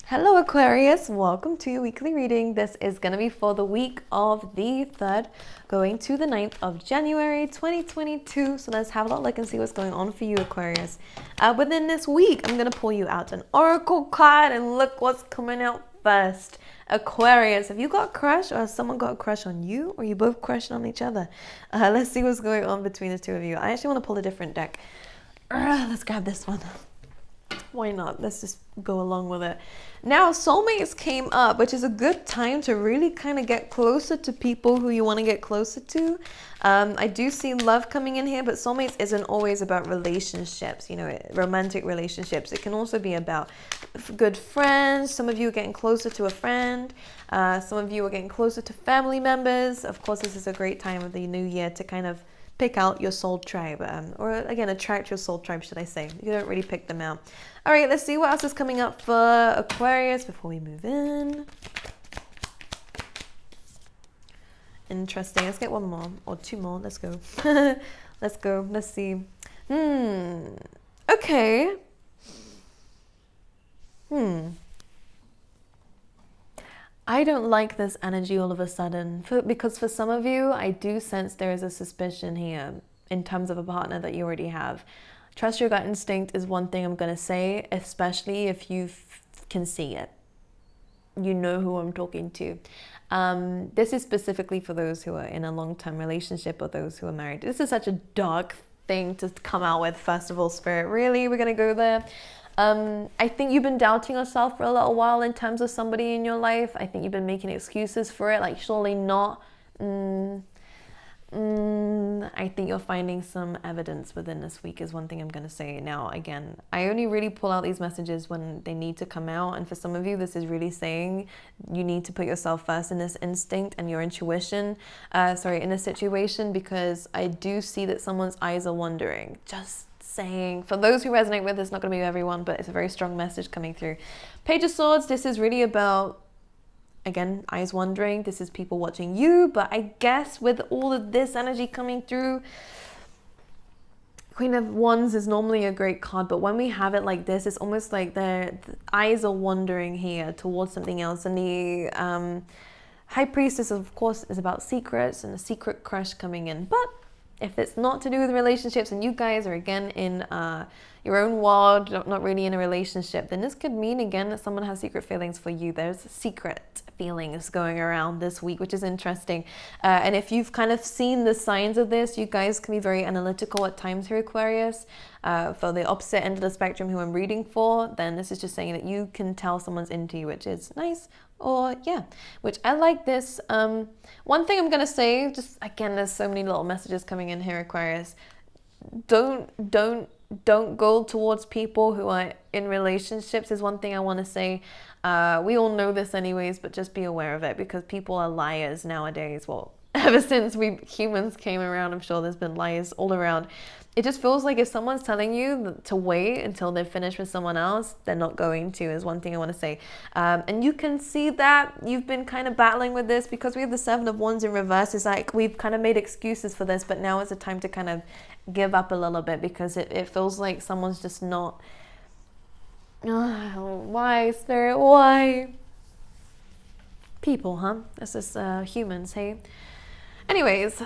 Hello Aquarius, welcome to your weekly reading. This is going to be for the week of the 3rd going to the 9th of January 2022. So let's have a look and see what's going on for you Aquarius. Within this week, I'm going to pull you out an oracle card and look what's coming out first. Aquarius, have you got a crush or has someone got a crush on you or you both crushing on each other? Let's see what's going on between the two of you. I actually want to pull a different deck. Let's grab this one. Why not? Let's just go along with it. Now, soulmates came up, which is a good time to really kind of get closer to people who you want to get closer to. I do see love coming in here, but soulmates isn't always about relationships, romantic relationships. It can also be about good friends. Some of you are getting closer to a friend. Some of you are getting closer to family members. Of course, this is a great time of the new year to kind of pick out your soul tribe, or again, attract your soul tribe, should I say. You don't really pick them out. All right, let's see what else is coming up for Aquarius before we move in. Interesting. Let's get one more or two more. Let's go. Let's go. Let's see. Okay. I don't like this energy all of a sudden because for some of you, I do sense there is a suspicion here in terms of a partner that you already have. Trust your gut instinct is one thing I'm going to say, especially if you can see it. You know who I'm talking to. This is specifically for those who are in a long-term relationship or those who are married. This is such a dark thing to come out with, first of all, Spirit. Really? We're going to go there? I think you've been doubting yourself for a little while in terms of somebody in your life. I think you've been making excuses for it, like surely not. I think you're finding some evidence within this week is one thing I'm going to say. Now, again, I only really pull out these messages when they need to come out. And for some of you, this is really saying you need to put yourself first in this instinct and your intuition, in a situation, because I do see that someone's eyes are wandering. Just saying, for those who resonate with, it's not going to be everyone, but it's a very strong message coming through. Page of Swords, this is really about, again, eyes wandering. This is people watching you, but I guess with all of this energy coming through, Queen of Wands is normally a great card, but when we have it like this, it's almost like the eyes are wandering here towards something else. And the High Priestess, of course, is about secrets and a secret crush coming in. But if it's not to do with relationships and you guys are again in your own world, not really in a relationship, then this could mean again that someone has secret feelings for you. There's secret feelings going around this week, which is interesting. And if you've kind of seen the signs of this, you guys can be very analytical at times here, Aquarius. For the opposite end of the spectrum who I'm reading for, then this is just saying that you can tell someone's into you, which is nice. Or yeah, which I like this. One thing I'm gonna say, just again, there's so many little messages coming in here, Aquarius. Don't go towards people who are in relationships is one thing I want to say. We all know this anyways, but just be aware of it because people are liars nowadays. Well, ever since we humans came around, I'm sure there's been liars all around. It just feels like if someone's telling you to wait until they're finished with someone else, they're not going to, is one thing I want to say. And you can see that you've been kind of battling with this because we have the Seven of Wands in reverse. It's like we've kind of made excuses for this, but now is the time to kind of give up a little bit because it feels like someone's just not... why, Spirit? Why? People, huh? This is humans, hey? Anyways,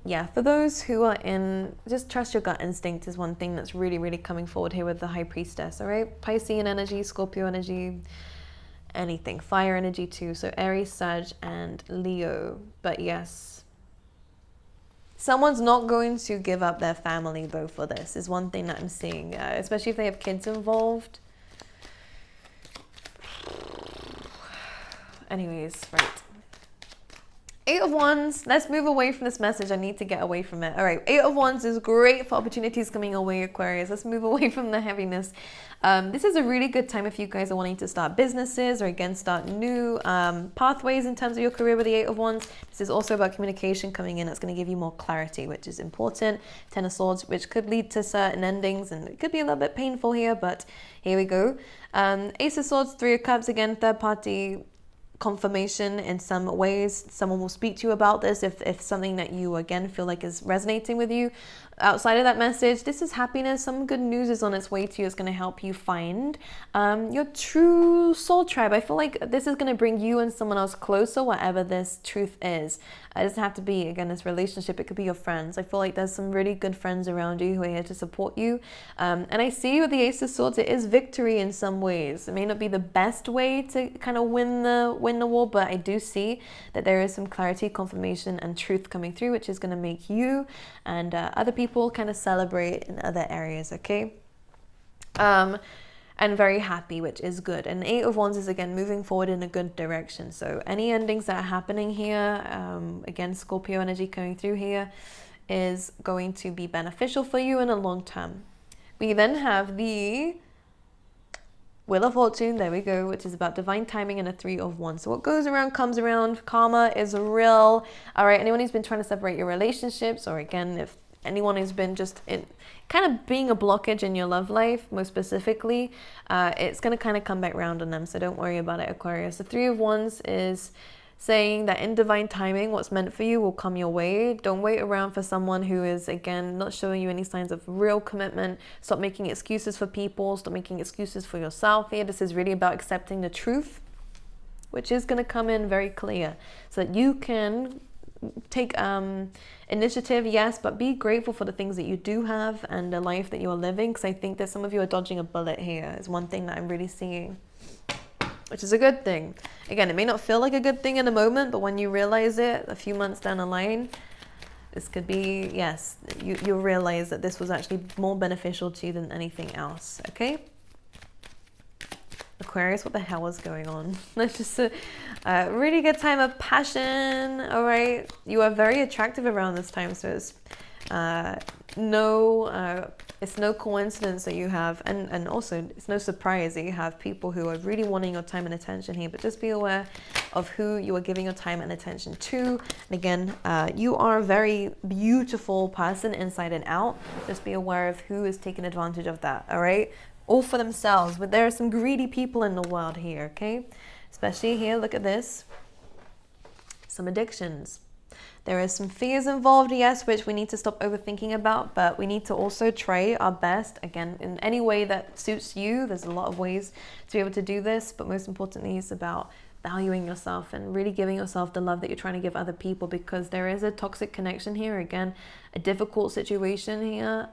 yeah, for those who are in, just trust your gut instinct is one thing that's really, really coming forward here with the High Priestess, all right? Piscean energy, Scorpio energy, anything. Fire energy too, so Aries, Sag, and Leo. But yes, someone's not going to give up their family, though, for this, is one thing that I'm seeing, especially if they have kids involved. Anyways, right. Eight of Wands, let's move away from this message. I need to get away from it. All right, Eight of Wands is great for opportunities coming away, Aquarius. Let's move away from the heaviness. This is a really good time if you guys are wanting to start businesses or again start new pathways in terms of your career with the Eight of Wands. This is also about communication coming in. That's going to give you more clarity, which is important. Ten of Swords, which could lead to certain endings and it could be a little bit painful here, but here we go. Ace of Swords, Three of Cups, again, third party confirmation in some ways. Someone will speak to you about this if something that you again feel like is resonating with you. outside of that message, this is happiness. Some good news is on its way to you. It's going to help you find your true soul tribe. I feel like this is going to bring you and someone else closer, whatever this truth is. It doesn't have to be, again, this relationship. It could be your friends. I feel like there's some really good friends around you who are here to support you. And I see with the Ace of Swords, it is victory in some ways. It may not be the best way to kind of win the war, but I do see that there is some clarity, confirmation, and truth coming through, which is going to make you and other people kind of celebrate in other areas, okay? And very happy, which is good. And 8 of Wands is, again, moving forward in a good direction. So any endings that are happening here, again, Scorpio energy coming through here, is going to be beneficial for you in the long term. We then have the Wheel of Fortune, there we go, which is about divine timing, and a 3 of Wands. So what goes around comes around. Karma is real. All right, anyone who's been trying to separate your relationships, or again, if anyone who's been just in kind of being a blockage in your love life, most specifically, it's going to kind of come back around on them. So don't worry about it, Aquarius. The 3 of Wands is saying that in divine timing, what's meant for you will come your way. Don't wait around for someone who is, again, not showing you any signs of real commitment. Stop making excuses for people. Stop making excuses for yourself here. This is really about accepting the truth, which is going to come in very clear, so that you can take initiative, yes, but be grateful for the things that you do have and the life that you're living, because I think that some of you are dodging a bullet here is one thing that I'm really seeing, which is a good thing. Again, it may not feel like a good thing in the moment, but when you realize it a few months down the line, this could be, yes, you'll realize that this was actually more beneficial to you than anything else, okay? Aquarius, what the hell is going on? That's just a really good time of passion. All right, you are very attractive around this time, so it's no coincidence that you have, and also it's no surprise that you have people who are really wanting your time and attention here. But just be aware of who you are giving your time and attention to. And again, you are a very beautiful person inside and out. Just be aware of who is taking advantage of that. All right, all for themselves, but there are some greedy people in the world here, okay? Especially here, look at this. Some addictions. There is some fears involved, yes, which we need to stop overthinking about, but we need to also try our best, again, in any way that suits you. There's a lot of ways to be able to do this, but most importantly, it's about valuing yourself and really giving yourself the love that you're trying to give other people, because there is a toxic connection here, again, a difficult situation here,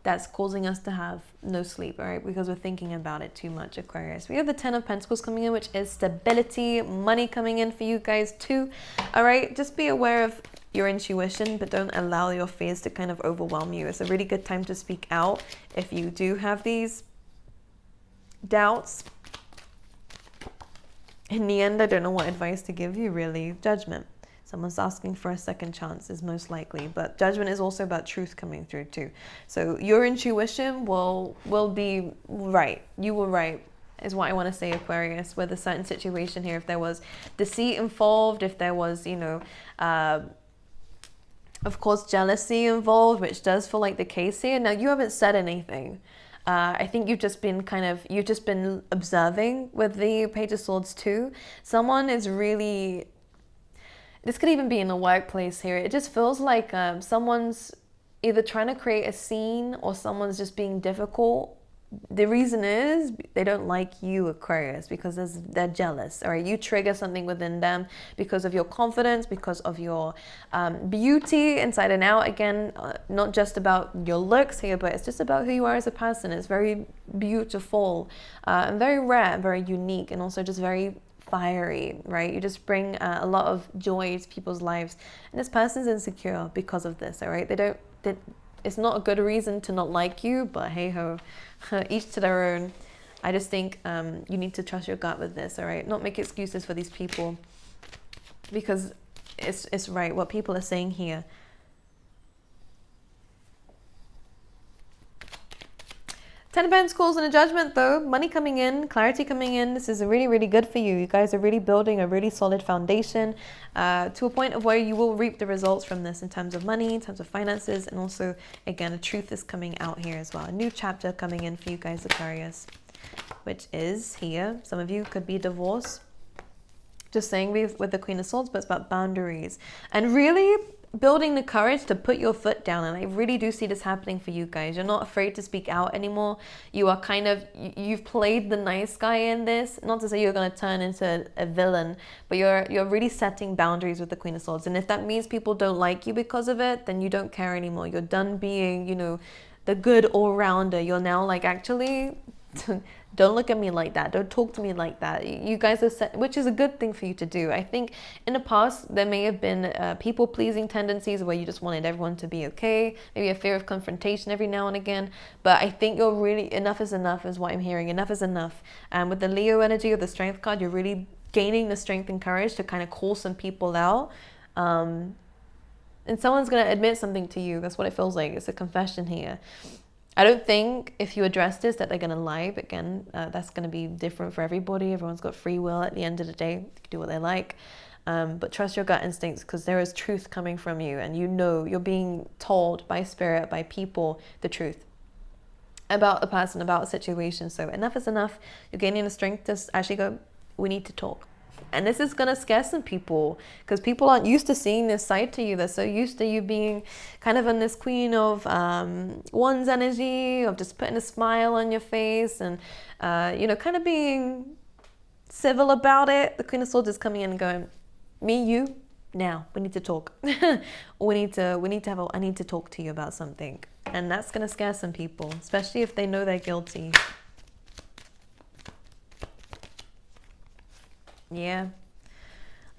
that's causing us to have no sleep, all right, because we're thinking about it too much, Aquarius. We have the 10 of Pentacles coming in, which is stability, money coming in for you guys too, all right? Just be aware of your intuition, but don't allow your fears to kind of overwhelm you. It's a really good time to speak out if you do have these doubts. In the end, I don't know what advice to give you, really. Judgment. Someone's asking for a second chance is most likely, but judgment is also about truth coming through too. So your intuition will be right. You were right, is what I want to say, Aquarius, with a certain situation here. If there was deceit involved, if there was, you know, of course, jealousy involved, which does feel like the case here. Now, you haven't said anything. I think you've just been observing with the Page of Swords too. Someone is really... This could even be in the workplace here. It just feels like someone's either trying to create a scene or someone's just being difficult. The reason is they don't like you, Aquarius, because they're jealous. All right, you trigger something within them because of your confidence, because of your beauty inside and out. Again, not just about your looks here, but it's just about who you are as a person. It's very beautiful and very rare, very unique, and also just very fiery, right? You just bring a lot of joy to people's lives, and this person's insecure because of this, all right? It's not a good reason to not like you, but hey ho, each to their own. I just think you need to trust your gut with this, all right? Not make excuses for these people, because it's right what people are saying here. Ten of Pentacles and a Judgment though. Money coming in, clarity coming in. This is really, really good for you. You guys are really building a really solid foundation to a point of where you will reap the results from this in terms of money, in terms of finances, and also, again, a truth is coming out here as well. A new chapter coming in for you guys, Aquarius, which is here. Some of you could be divorced. Just saying with the Queen of Swords, but it's about boundaries. And really, building the courage to put your foot down. And I really do see this happening for you guys. You're not afraid to speak out anymore. You are kind of, you've played the nice guy in this. Not to say you're going to turn into a villain, but you're really setting boundaries with the Queen of Swords. And if that means people don't like you because of it, then you don't care anymore. You're done being, you know, the good all-rounder. You're now like, actually, don't look at me like that. Don't talk to me like that. You guys are set, which is a good thing for you to do. I think in the past, there may have been people-pleasing tendencies where you just wanted everyone to be okay. Maybe a fear of confrontation every now and again. But I think you're really, enough is what I'm hearing. Enough is enough. And with the Leo energy of the Strength card, you're really gaining the strength and courage to kind of call some people out. And someone's going to admit something to you. That's what it feels like. It's a confession here. I don't think if you address this that they're going to lie. But again, that's going to be different for everybody. Everyone's got free will at the end of the day. They can do what they like. But trust your gut instincts, because there is truth coming from you. And you know you're being told by spirit, by people, the truth about the person, about a situation. So enough is enough. You're gaining the strength to actually go, we need to talk. And this is going to scare some people, because people aren't used to seeing this side to you. They're so used to you being kind of in this Queen of Wands energy, of just putting a smile on your face and, you know, kind of being civil about it. The Queen of Swords is coming in and going, me, you, now, we need to talk. I need to talk to you about something. And that's going to scare some people, especially if they know they're guilty. Yeah,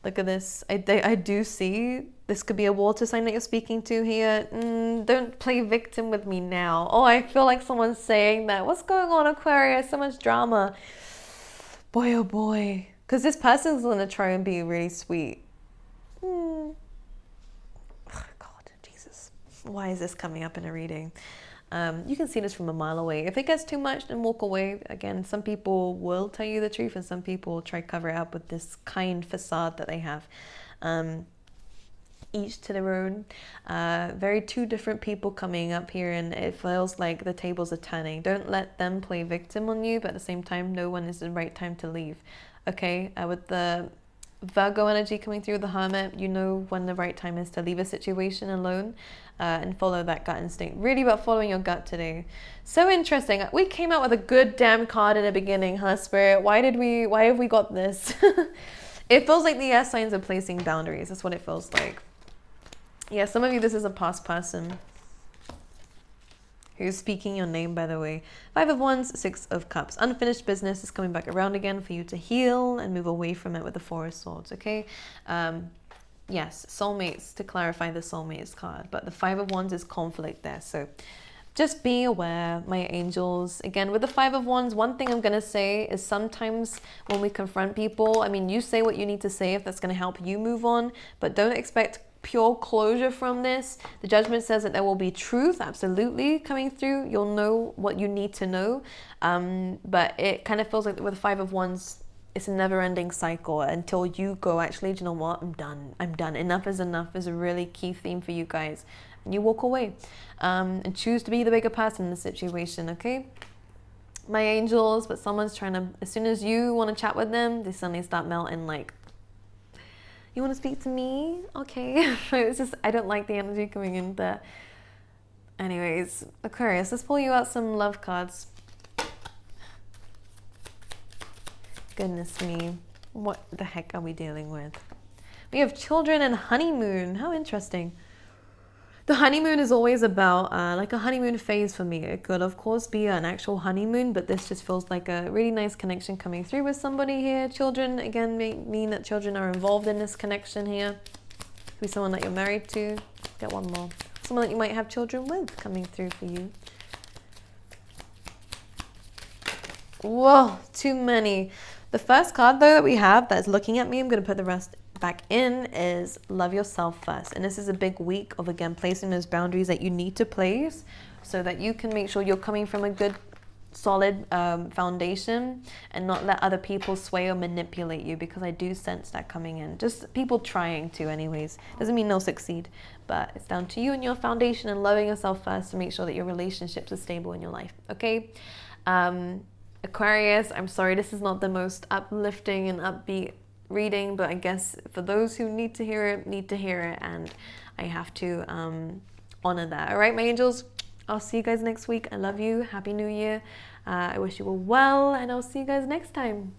look at this. I do see this could be a water sign that you're speaking to here. Don't play victim with me now. Oh, I feel like someone's saying that. What's going on, Aquarius? So much drama. Boy, oh boy. Because this person's going to try and be really sweet. Oh, God, Jesus. Why is this coming up in a reading? You can see this from a mile away. If it gets too much, then walk away. Again, some people will tell you the truth and some people try to cover it up with this kind facade that they have. Each to their own. Very two different people coming up here, and it feels like the tables are turning. Don't let them play victim on you, but at the same time, know when is the right time to leave. Okay, with the Virgo energy coming through, the Hermit, you know when the right time is to leave a situation alone. And follow that gut instinct. Really about following your gut today. So interesting. We came out with a good damn card in the beginning, huh, Spirit? Why have we got this? It feels like the air signs are placing boundaries. That's what it feels like. Yeah, some of you, this is a past person who's speaking your name, by the way. 5 of Wands, 6 of Cups. Unfinished business is coming back around again for you to heal and move away from it with the 4 of Swords, okay? Yes, soulmates, to clarify the soulmates card, but the 5 of Wands is conflict there. So just be aware, my angels. Again, with the 5 of Wands, one thing I'm going to say is sometimes when we confront people, I mean, you say what you need to say if that's going to help you move on, but don't expect pure closure from this. The judgment says that there will be truth, absolutely, coming through. You'll know what you need to know. But it kind of feels like with the 5 of Wands, it's a never-ending cycle until you go, actually, do you know what? I'm done. Enough is enough is a really key theme for you guys. And you walk away and choose to be the bigger person in the situation, okay? My angels, but someone's trying to, as soon as you want to chat with them, they suddenly start melting like, you want to speak to me? Okay. It's just, I don't like the energy coming in there. Anyways, Aquarius, let's pull you out some love cards. Goodness me, what the heck are we dealing with? We have children and honeymoon. How interesting. The honeymoon is always about like a honeymoon phase for me. It could, of course, be an actual honeymoon, but this just feels like a really nice connection coming through with somebody here. Children, again, mean that children are involved in this connection here. Could be someone that you're married to. Get one more. Someone that you might have children with coming through for you. Whoa, too many. The first card, though, that we have that's looking at me, I'm going to put the rest back in, is love yourself first. And this is a big week of, again, placing those boundaries that you need to place so that you can make sure you're coming from a good, solid foundation and not let other people sway or manipulate you, because I do sense that coming in. Just people trying to anyways. Doesn't mean they'll succeed, but it's down to you and your foundation and loving yourself first to make sure that your relationships are stable in your life, okay? Aquarius, I'm sorry, this is not the most uplifting and upbeat reading, but I guess for those who need to hear it, and I have to honor that. All right, my angels, I'll see you guys next week. I love you. Happy New Year. I wish you all well, and I'll see you guys next time.